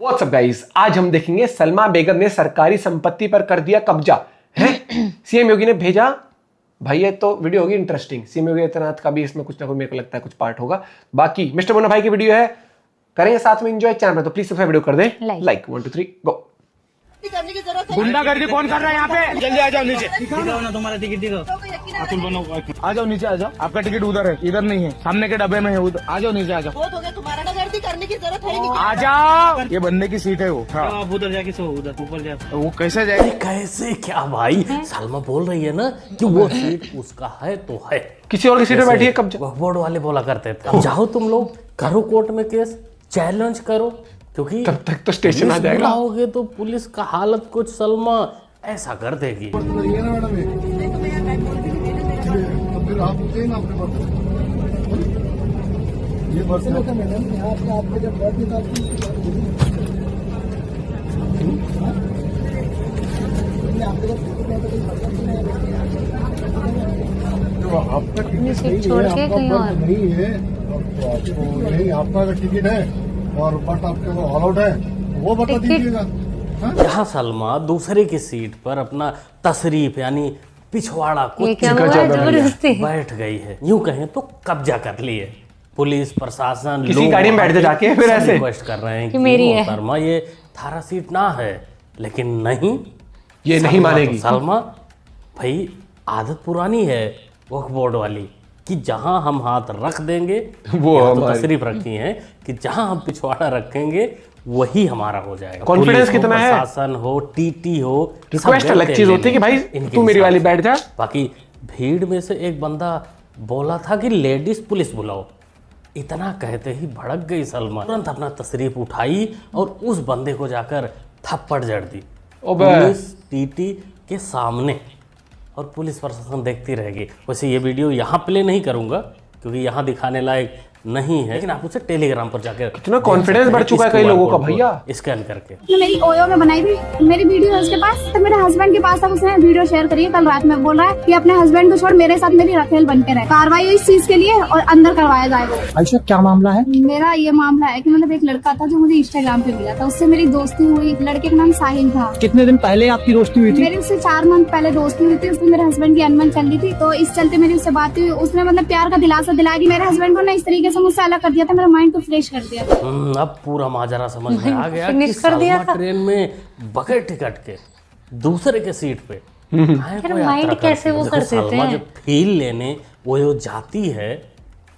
What's up guys, आज हम देखेंगे सलमा बेगम ने सरकारी संपत्ति पर कर दिया कब्जा है। सीएम योगी ने भेजा। भाई ये तो वीडियो होगी इंटरेस्टिंग। सीएम योगी आदित्यनाथ का भी इसमें कुछ ना कुछ मेरे को लगता है कुछ पार्ट होगा। बाकी मिस्टर मुन्ना भाई की वीडियो है, करेंगे साथ में एंजॉय। चैनल तो प्लीज वीडियो कर दें लाइक 1 2 3 गो। गुंडागर्दी कौन कर रहा है यहाँ पे? जल्दी आ जाओ नीचे। दिखाओ ना तुम्हारा टिकट दिखाओ। अतुल बनो, आ जाओ नीचे आ जाओ। आपका टिकट उधर है, इधर नहीं है, सामने के डब्बे में है उधर। आ जाओ नीचे आ जाओ। बहुत हो गया, तुम्हारा गुंडागर्दी करने की जरूरत है नहीं। आ जाओ, ये बंदे की सीट है वो। हाँ। आप उधर जाके सो, उधर ऊपर जाओ। वो कैसे जाएगी? कैसे क्या भाई? सलमा बोल रही है ना कि वो सीट उसका है तो है, किसी और की सीट पे बैठी है कब्जा। बोर्ड वाले बोला करते थे अब जाओ तुम लोग करो कोर्ट में केस, चैलेंज करो, क्योंकि तब तक तो स्टेशन आ जाएगा। बुलाओगे तो पुलिस का हालत कुछ सलमा ऐसा कर देगी। आपका टिकट छोड़ के कहीं और नहीं है, यही आपका अगर टिकट है और बट आपके वो ऑल आउट है वो बता दीजिएगा। यहाँ सलमा दूसरे की सीट पर अपना तशरीफ यानी पिछवाड़ा कुछ बैठ गई है, यूं कहें तो कब्जा कर लिए। पुलिस प्रशासन किसी गाड़ी में बैठ जाके फिर ऐसे रिक्वेस्ट कर रहे हैं कि मेरी है सलमा ये थारा सीट ना है, लेकिन नहीं, ये नहीं मानेगी। सलमा भाई आदत पुरानी है वक्फ बोर्ड वाली कि जहां हम हाथ रख देंगे वो तो तशरीफ रखी है कि जहां हम पिछवाड़ा रखेंगे वही हमारा हो जाएगा। कॉन्फिडेंस कितना है? प्रशासन हो, टीटी हो, रिक्वेस्ट अलग चीज होती है कि भाई तू मेरी वाली बैठ जा। बाकी भीड़ में से एक बंदा बोला था कि लेडीज पुलिस बुलाओ, इतना कहते ही भड़क गई सलमा, तुरंत अपना तशरीफ उठाई और उस बंदे को जाकर थप्पड़ जड़ दी पुलिस टीटी के सामने, और पुलिस प्रशासन देखती रहेगी। वैसे ये वीडियो यहाँ प्ले नहीं करूंगा क्योंकि यहाँ दिखाने लायक नहीं है, लेकिन आप उसे टेलीग्राम पर जाकर कितना कॉन्फिडेंस बढ़ चुका है कई लोगों का भैया, स्कैन करके। तो मेरी ओयो में बनाई थी, मेरी वीडियो है उसके पास, तो मेरे हस्बैंड के पास तक उसने वीडियो शेयर करी है। कल रात में बोल रहा है कि अपने हस्बैंड को छोड़ मेरे साथ मेरी रखेल बन के रहे। कार्रवाई हुई इस चीज के लिए और अंदर करवाया जाएगा। आयशा क्या मामला है? मेरा ये मामला है कि मतलब एक लड़का था जो मुझे इंस्टाग्राम पे मिला था, उससे मेरी दोस्ती हुई। लड़के का नाम साहिल था। कितने दिन पहले आपकी दोस्ती हुई थी? मेरी उससे 4 मंथ पहले दोस्ती हुई थी। उसमें मेरे हस्बैंड की अनबन चल रही थी, तो इस चलते मेरी उससे बात हुई। उसने मतलब प्यार का दिलासा दिलाया कि मेरे हस्बैंड को ना इस तरीके से मुझसे अलग कर दिया था, मेरा माइंड को फ्रेश कर दिया। अब पूरा माजरा समझ में आ गया कि कर दिया सलमा ट्रेन में बगैर टिकट के दूसरे के सीट पे माइंड कैसे वो कर देते हैं? जब फील लेने वो जो जाती है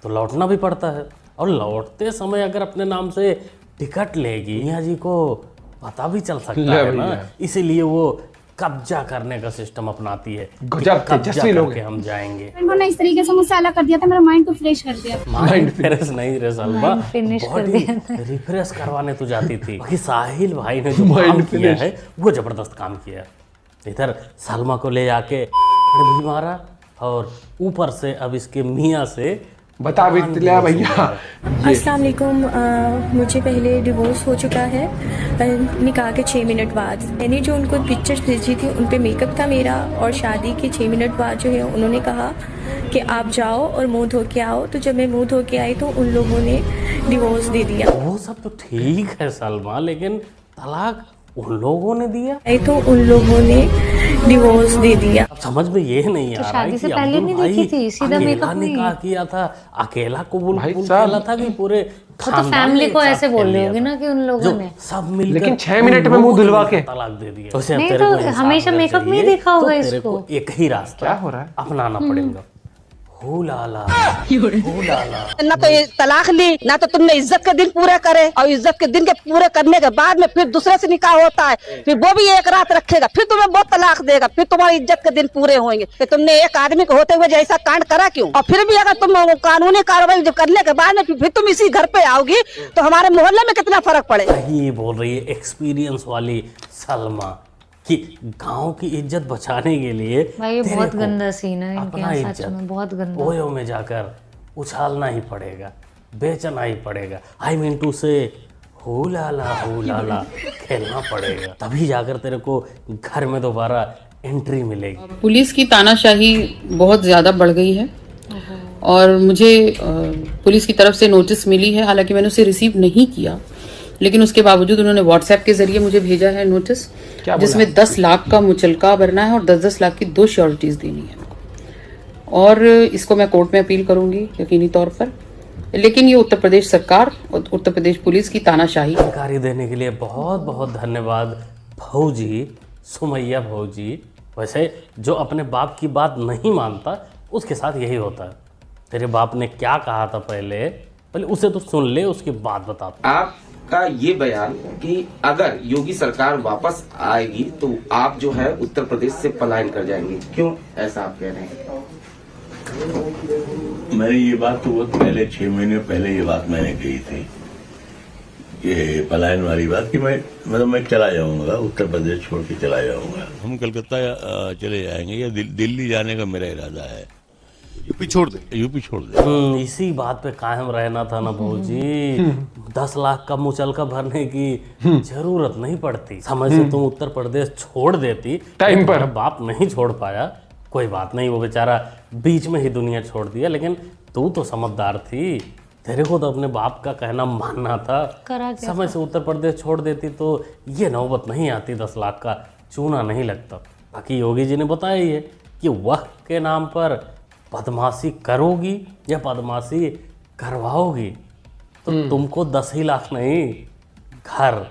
तो लौटना भी पड़ता है, और लौटते समय अगर अपने नाम से टिकट लेगी मियां जी को पता भी चल सकता है ना, इसीलिए वो कब्जा करने का सिस्टम अपनाती है। कब्जा करके हम जाएंगे। उन्होंने इस तरीके से मुझसे अलग कर दिया था, मेरा माइंड को फ्रेश कर दिया। माइंड फ्रेश नहीं रे सलमा, बॉडी रिफ्रेश करवाने तो जाती थी। बाकी साहिल भाई ने जो काम किया है वो जबरदस्त काम किया। इधर सलमा को ले जाके भी मारा और ऊपर से अब इसके मियाँ से बता भी दिया भैया। अस्सलाम वालेकुम। मुझे पहले डिवोर्स हो चुका है निकाह के 6 मिनट बाद। मैंने जो उनको पिक्चर्स भेजी थी उन पे मेकअप था मेरा, और शादी के 6 मिनट बाद जो है उन्होंने कहा कि आप जाओ और मुंह धो के आओ। तो जब मैं मुंह धो के आई तो उन लोगों ने डिवोर्स दे दिया। वो सब तो ठीक है सलमा, लेकिन तलाक उन लोगों ने दिया। तो उन लोगों ने डिवोर्स दे दिया। अब समझ में ये नहीं आ रहा है कि पहले नहीं देखी थी, सीधा मेकअप नहीं निकाह किया था, अकेला कबूल किया था कि पूरे तो फैमिली को ऐसे बोल रही होगी ना कि उन लोगों ने सब मिलकर लेकिन 6 मिनट में मुंह धुलवा के तलाक दे दिया। नहीं तो हमेशा मेकअप में ही देखा होगा इसको। एक ही रास्ता क्या हो रहा है अपनाना पड़ेगा। हुलाला ना तो ये तलाक ली, ना तो तुमने इज्जत के दिन पूरे करे, और इज्जत के दिन के पूरे करने के बाद में फिर दूसरे से निकाह होता है, फिर वो भी एक रात रखेगा, फिर तुम्हें वो तलाक देगा, फिर तुम्हारी इज्जत के दिन पूरे होंगे। फिर तुमने एक आदमी को होते हुए जैसा कांड करा क्यों? और फिर भी अगर तुम कानूनी कार्रवाई जब करने के बाद में फिर तुम इसी घर पे आओगी तो हमारे मोहल्ले में कितना फर्क पड़ेगा। ये बोल रही है एक्सपीरियंस वाली सलमा कि गांव की इज्जत बचाने के लिए भाई ये बहुत गंदा सीन है इनके अपना यहाँ, सच में बहुत गंदा। ओयो में जाकर उछालना ही पड़ेगा, बेचना ही पड़ेगा। आई मीन टू से हुलाला खेलना पड़ेगा, तभी जाकर तेरे को घर में दोबारा एंट्री मिलेगी। पुलिस की तानाशाही बहुत ज़्यादा बढ़ गई है और मुझे पुलिस की तरफ से नोटिस मिली है, हालांकि मैंने उसे रिसीव नहीं किया, लेकिन उसके बावजूद उन्होंने व्हाट्सएप के जरिए मुझे भेजा है नोटिस, क्या बोला? जिसमें 10 लाख का मुचलका भरना है और 10-10 लाख की 2 श्योरिटीज देनी है, और इसको मैं कोर्ट में अपील करूंगी यकीनी तौर पर। लेकिन ये उत्तर प्रदेश सरकार और उत्तर प्रदेश पुलिस की तानाशाही। जानकारी देने के लिए बहुत बहुत धन्यवाद भौजी, सुमैया भौजी। वैसे जो अपने बाप की बात नहीं मानता उसके साथ यही होता है। तेरे बाप ने क्या कहा था पहले उसे तो सुन ले, उसके बाद बता। आपका ये बयान कि अगर योगी सरकार वापस आएगी तो आप जो है उत्तर प्रदेश से पलायन कर जाएंगे, क्यों ऐसा आप कह रहे हैं? मैंने ये बात तो बहुत पहले 6 महीने पहले ये बात मैंने कही थी, ये पलायन वाली बात कि मैं चला जाऊंगा, उत्तर प्रदेश छोड़ के चला जाऊंगा। हम कलकत्ता चले जाएंगे या दिल्ली जाने का मेरा इरादा है। यूपी छोड़ दे। इसी बात पे कायम रहना था ना भौजी। 10 लाख का मुचलका भरने की जरूरत नहीं पड़ती। समय से तुम उत्तर प्रदेश छोड़ देती, टाइम पर। बाप नहीं छोड़ पाया, कोई बात नहीं, वो बेचारा बीच में ही दुनिया छोड़ दिया। लेकिन तू तो समझदार थी, तेरे को तो अपने बाप का कहना मानना था। समय से उत्तर प्रदेश छोड़ देती तो ये नौबत नहीं आती, 10 लाख का चूना नहीं लगता। बाकी योगी जी ने बताया ही है कि वह के नाम पर बदमाशी करोगी या बदमाशी करवाओगी तो तुमको 10 ही लाख नहीं, घर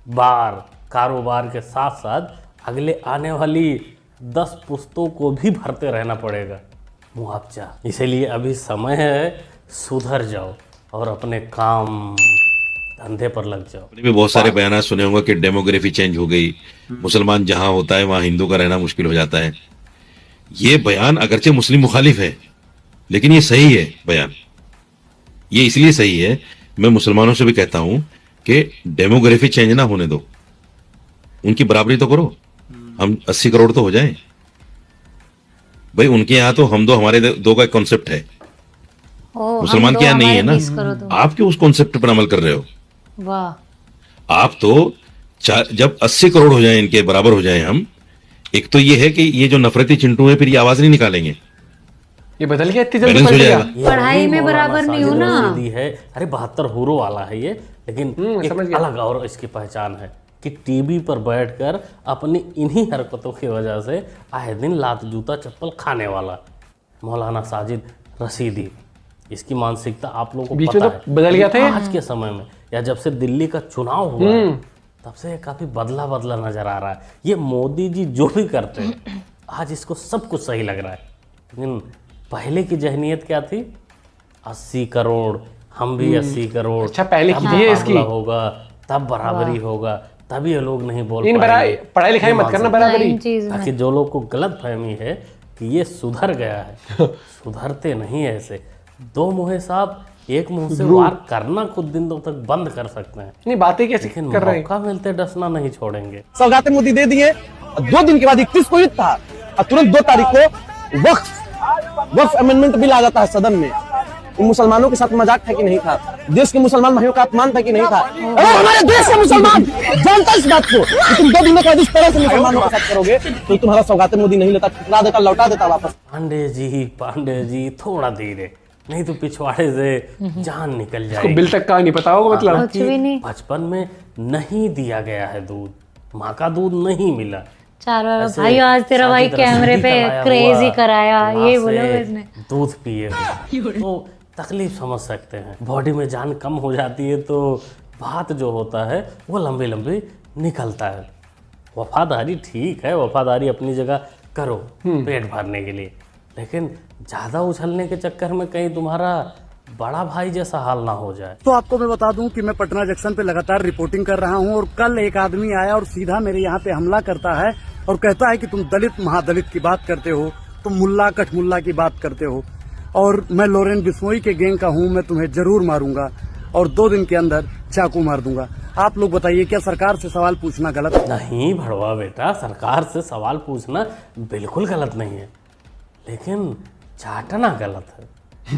बार कारोबार के साथ साथ अगले आने वाली 10 पुश्तों को भी भरते रहना पड़ेगा मुआवजा। इसीलिए अभी समय है, सुधर जाओ और अपने काम धंधे पर लग जाओ। आपने भी बहुत सारे बयान सुने होंगे कि डेमोग्राफी चेंज हो गई, मुसलमान जहां होता है वहां हिंदू का रहना मुश्किल हो जाता है। ये बयान अगरचे मुस्लिम मुखालिफ है, लेकिन ये सही है बयान। ये इसलिए सही है, मैं मुसलमानों से भी कहता हूं कि डेमोग्राफी चेंज ना होने दो, उनकी बराबरी तो करो। हम 80 करोड़ तो हो जाएं भाई। उनके यहाँ तो हम दो हमारे दो का कॉन्सेप्ट है, मुसलमान के यहाँ नहीं है ना। आप क्यों उस कॉन्सेप्ट पर अमल कर रहे हो? वाह। आप तो जब 80 करोड़ हो जाए, इनके बराबर हो जाए हम, एक तो ये है कि ये जो नफरती चिंटू है फिर ये आवाज नहीं निकालेंगे, ये बदल गया, इतनी बैलेंस हो जल्दी जाएगा। पढ़ाई में बराबर नहीं हो ना। है अरे 72 हुरो वाला है ये, लेकिन एक अलग और इसकी पहचान है कि टीवी पर बैठकर अपनी इन्हीं हरकतों की वजह से आए दिन लात जूता चप्पल खाने वाला मौलाना साजिद रशीदी। इसकी मानसिकता आप लोगों को बीच पता में तो बदल गया था आज के समय में, या जब से दिल्ली का चुनाव हुआ है, तब से काफी बदला नजर आ रहा है। ये मोदी जी जो भी करते हैं आज इसको सब कुछ सही लग रहा है, लेकिन पहले की जहनीत क्या थी? 80 करोड़, हम भी 80 करोड़। अच्छा, पहले की है इसकी, होगा तब बराबरी होगा, तभी ये लोग नहीं बोल इन पाएंगे। पढ़ाई लिखाई मत करना बराबरी। ताकि जो लोग को गलत फहमी है कि ये सुधर गया है, सुधरते नहीं है ऐसे। 2 मुँहे साहब एक मुंह से वार करना कुछ दिनों तक बंद कर सकते हैं, नहीं बातें कैसे कर रहे हैं? मौका मिलते डसना नहीं छोड़ेंगे। सौगातें मोदी दे दिए, 2 दिन के बाद 31 को युद्ध था और तुरंत 2 तारीख को वक्फ अमेंडमेंट बिल आ जाता है सदन में। इन मुसलमानों के साथ मजाक था कि नहीं था? देश के मुसलमान भाइयों का अपमान था कि नहीं था? अरे हमारे देश के मुसलमान जानता इस बात को कि तुम 2 दिनों के बाद इस तरह से मुसलमानों के साथ करोगे तो तुम्हारा सौगातें मोदी नहीं लेता, ठुकरा देता, लौटा देता वापस। पांडे जी थोड़ा धीरे, नहीं तो पिछवाड़े से जान निकल जाएगी। बिल तक का नहीं पता होगा, मतलब कुछ भी नहीं। बचपन में नहीं दिया गया है दूध, माँ का दूध नहीं मिला। चारों भाई आज तेरा भाई कैमरे पे क्रेजी कराया, ये बोलो इसने। दूध पिए हो तो तकलीफ समझ सकते हैं। बॉडी में जान कम हो जाती है तो बात जो होता है वो लंबी लंबी निकलता है। वफादारी ठीक है, वफादारी अपनी जगह करो पेट भरने के लिए, लेकिन ज़्यादा उछलने के चक्कर में कहीं तुम्हारा बड़ा भाई जैसा हाल ना हो जाए। तो आपको मैं बता दूं कि मैं पटना जंक्शन पे लगातार रिपोर्टिंग कर रहा हूं और कल एक आदमी आया और सीधा मेरे यहाँ पे हमला करता है और कहता है कि तुम दलित महादलित की बात करते हो, तुम मुल्ला कठमुल्ला की बात करते हो और मैं लॉरेंस बिश्नोई के गैंग का हूं, मैं तुम्हें जरूर मारूंगा और 2 दिन के अंदर चाकू मार दूंगा। आप लोग बताइए, क्या सरकार से सवाल पूछना गलत है? नहीं भड़वा बेटा, सरकार से सवाल पूछना बिल्कुल गलत नहीं है, लेकिन चाटना गलत है,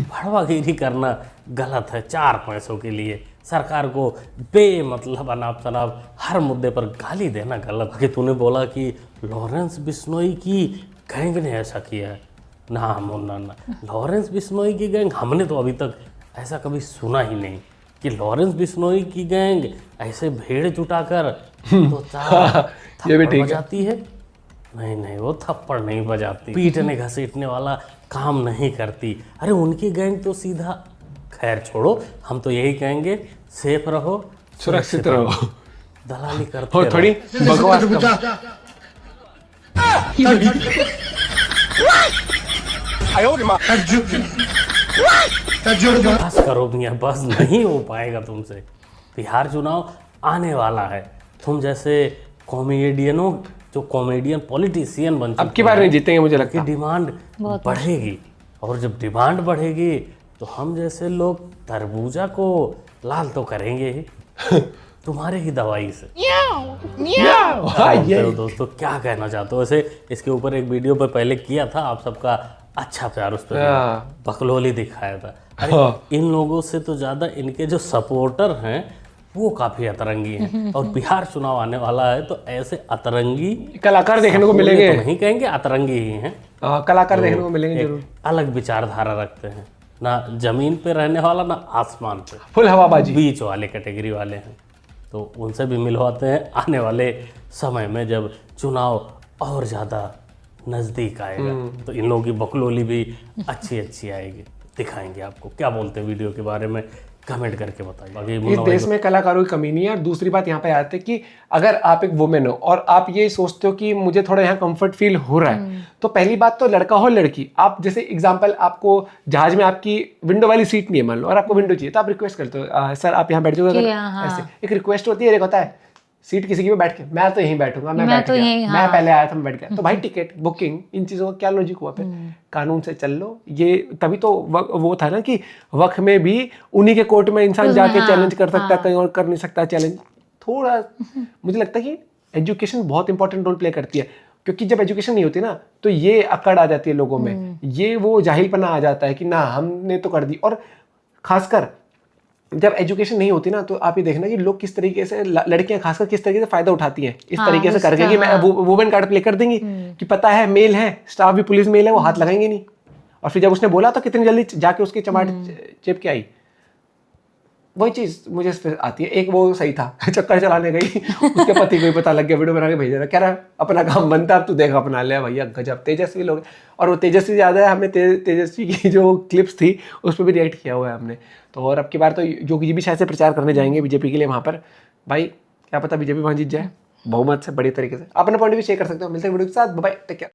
भड़वागिरी करना गलत है। 4 पैसों के लिए सरकार को बेमतलब अनाप शनाप हर मुद्दे पर गाली देना गलत है। तूने बोला कि लॉरेंस बिश्नोई की गैंग ने ऐसा किया है, ना मुन्ना ना, लॉरेंस बिश्नोई की गैंग हमने तो अभी तक ऐसा कभी सुना ही नहीं। कि लॉरेंस बिश्नोई की गैंग ऐसे भीड़ जुटाकर तो ये भी थप्पड़ ठीक है। बजाती है। नहीं नहीं, वो थप्पड़ नहीं बजाती, पीटने घसीटने वाला काम नहीं करती। अरे उनकी गैंग तो सीधा, खैर छोड़ो, हम तो यही कहेंगे सेफ रहो, सुरक्षित रहो, दलाली करते और थोड़ी बकवास कम। बस करो मियां, बस नहीं हो पाएगा तुमसे। बिहार चुनाव आने वाला है, तुम जैसे कॉमेडियनों, जो कॉमेडियन पॉलिटिशियन बन चुके अब की बार नहीं जीतेंगे मुझे लगता है, डिमांड बढ़ेगी, और जब डिमांड बढ़ेगी तो हम जैसे लोग तरबूजा को लाल तो करेंगे ही तुम्हारे ही दवाई से। दोस्तों क्या कहना चाहते हो? वैसे इसके ऊपर एक वीडियो पर पहले किया था, आप सबका अच्छा प्यार उस पर बकलोली दिखाया था। अरे इन लोगों से तो ज्यादा इनके जो सपोर्टर हैं वो काफी अतरंगी हैं, और बिहार चुनाव आने वाला है तो ऐसे अतरंगी कलाकार देखने को मिलेंगे। तो नहीं कहेंगे, अतरंगी ही हैं, कलाकार देखने को मिलेंगे जरूर। अलग विचारधारा रखते हैं, ना जमीन पे रहने वाला ना आसमान पे, फुल हवाबाजी, बीच वाले कैटेगरी वाले हैं। तो उनसे भी मिलवाते हैं आने वाले समय में, जब चुनाव और ज़्यादा नज़दीक आएगा तो इन लोगों की बकलोली भी अच्छी आएगी, दिखाएंगे आपको। क्या बोलते हैं वीडियो के बारे में, कमेंट करके बताइए। बाकी इस देश में कलाकारों की कमी नहीं है। और दूसरी बात यहाँ पे आती है कि अगर आप एक वुमेन हो और आप ये सोचते हो कि मुझे थोड़ा यहाँ कंफर्ट फील हो रहा है, तो पहली बात तो लड़का हो लड़की, आप जैसे एग्जांपल, आपको जहाज में आपकी विंडो वाली सीट नहीं है मान लो, और आपको विंडो चाहिए, तो आप रिक्वेस्ट करते हो सर आप यहाँ बैठ जाओ, ऐसे एक रिक्वेस्ट होती है, एक होता है सीट किसी की भी बैठ के, मैं तो यहीं बैठूंगा, मैं बैठ गया, मैं पहले आया था, मैं बैठ गया। तो भाई टिकट बुकिंग, इन चीजों का क्या लॉजिक हुआ? फिर कानून से चल लो। ये तभी तो वो था ना कि वक्त में भी उन्हीं के कोर्ट में इंसान जाके चैलेंज कर सकता है, कहीं और कर नहीं सकता चैलेंज। थोड़ा मुझे लगता है कि एजुकेशन बहुत इंपॉर्टेंट रोल प्ले करती है, क्योंकि जब एजुकेशन नहीं होती ना तो ये अकड़ आ जाती है लोगों में, ये वो जाहिलपना आ जाता है कि ना हमने तो कर दी। और खासकर जब एजुकेशन नहीं होती ना तो आप ये देखना कि लोग किस तरीके से, लड़कियां खासकर किस तरीके से फायदा उठाती हैं इस तरीके से करके कि मैं वुमेन कार्ड प्ले कर देंगी कि पता है मेल है, स्टाफ भी पुलिस मेल है, वो हाथ लगाएंगे नहीं। और फिर जब उसने बोला तो कितनी जल्दी जाके उसके चमाट चेप के आई। वही चीज मुझे इस पे आती है। एक वो सही था, चक्कर चलाने गई, उसके पति को ही पता लग गया, वीडियो बना के भेज रहा, कह रहा अपना काम बनता, अब तू देख अपना ले। भैया गजब तेजस्वी लोग, और वो तेजस्वी ज्यादा है, हमने तेजस्वी की जो क्लिप्स थी उस पर भी रिएक्ट किया हुआ है हमने। तो और अब की बार तो योगी भी शायद से प्रचार करने जाएंगे बीजेपी के लिए वहाँ पर। भाई क्या पता बीजेपी वहाँ जीत जाए बहुमत से, बड़ी तरीके से। अपना पॉइंट भी शेयर कर सकते हो। मिलते हैं वीडियो के साथ, बाय, टेक केयर।